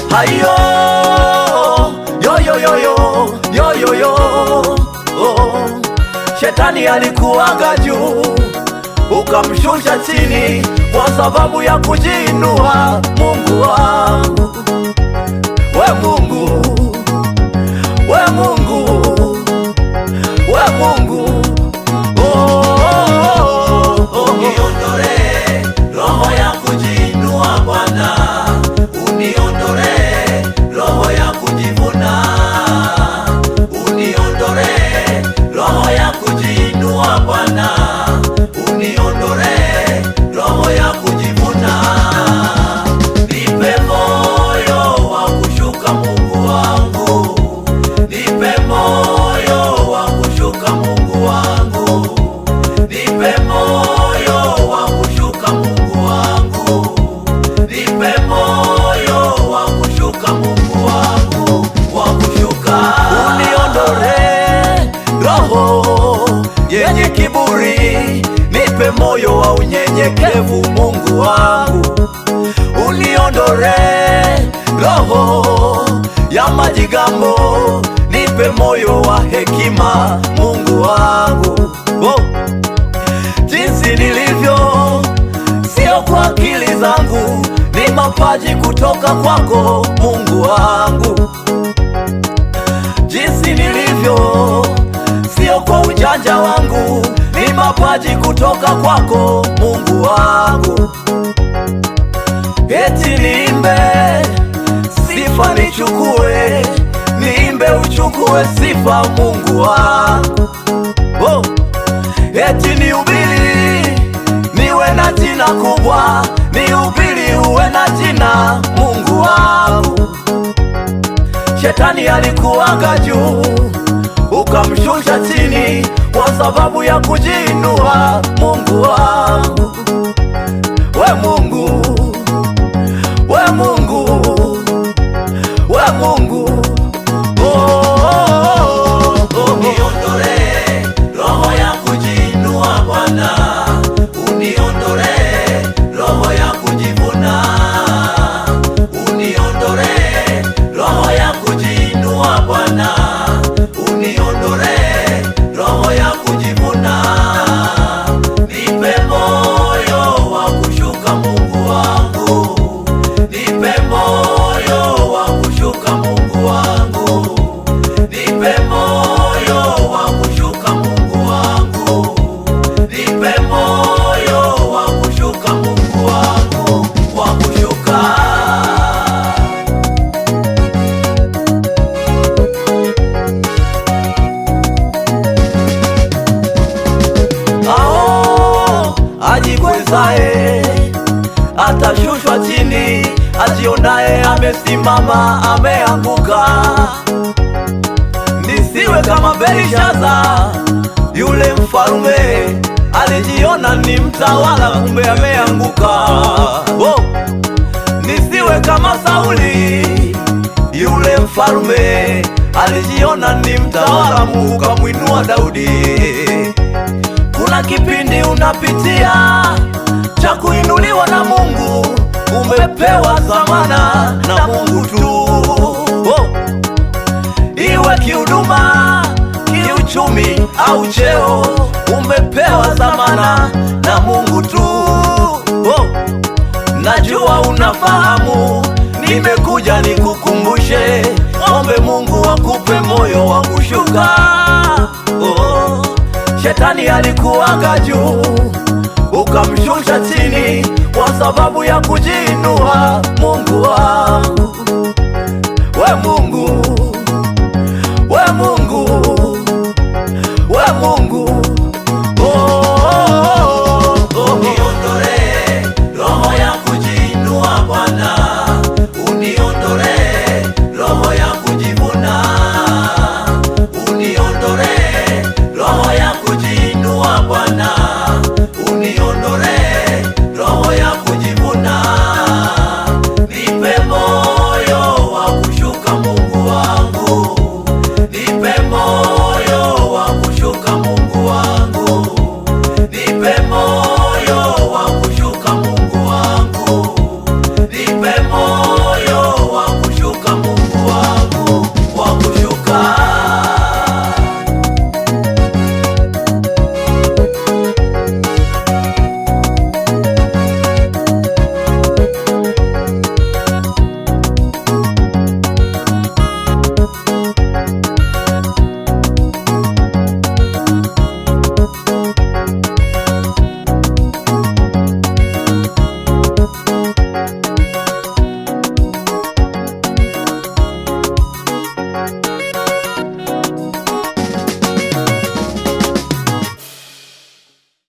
Hayo yo oh. Shetani alikuwaga juu, ukamshusha chini kwa sababu ya kujiinua. Mungu wangu, we Mungu, we Mungu, we Mungu, uniondole roho ya kujiinua Bwana, uniondole roho ya kujivuna, uniondole roho ya kujiinua Bwana, uniondole roho ya kujivuna. Nipe moyo wa kushuka Mungu wangu, nipe moyo wa kushuka Mungu wangu, nipe moyo wa kushuka Mungu wangu, nipe moyo wa kushuka Mungu wangu, wa kushuka. Uniondole roho yenye kiburi, nipe moyo wa unyenyekevu Mungu wangu. Uniondole roho ya majigambo, nipe moyo wa hekima Mungu wangu. Jinsi nilivyo sio kwa akili zangu, ni mapaji kutoka kwako Mungu wangu. Jinsi nilivyo sio kwa ujanja wangu, ni mapaji kutoka kwako Mungu wangu. Eti niimbe sifa nichukue, niimbe uchukue sifa Mungu wangu. Eti nihubiri niwe na jina kubwa, nihubiri uwe na jina Mungu wangu. Shetani alikuwaga juu, ukamshusha chini kwa sababu ya kujiinua Mungu wangu. We Mungu, we Mungu, we Mungu, uniondole roho ya kujiinua Bwana, uniondole roho ya kujivuna, uniondole roho ya kujiinua Bwana, uniondole roho ya kujivuna. Nipe moyo wa kushuka Mungu wangu, nipe moyo wa kushuka Mungu wangu, nipe moyo wa kushuka Mungu wangu, nipe moyo wa kushuka Mungu wangu, wa kushuka. Ajikwezae atashushwa chini, ajionaye amesimama ameanguka. Nisiwe kama Belishaza, yule mfalme alijiona ni mtawala, kumbe ameanguka. Nisiwe kama Sauli, yule mfalme alijiona ni mtawala, Mungu kamwinua Daudi. Kuna kipindi unapitia cha kuinuliwa na Mungu, umepewa zamana na Mungu tu. Iwe kihuduma, kiuchumi au cheo, umepewa zamana na Mungu tu. Najua unafahamu, nimekuja nikukumbushe, ombe Mungu akupe moyo wa kushuka. Shetani alikuwaga juu, ukamshusha chini kwa sababu ya kujiinua Mungu wangu. We Mungu, we Mungu, we Mungu, uniondole roho ya kujiinua Bwana, uniondole roho ya kujivuna, uniondole roho ya kujiinua Bwana, uniondole roho ya kujivuna. Nipe moyo wa kushuka Mungu Mungu wangu, nipe moyo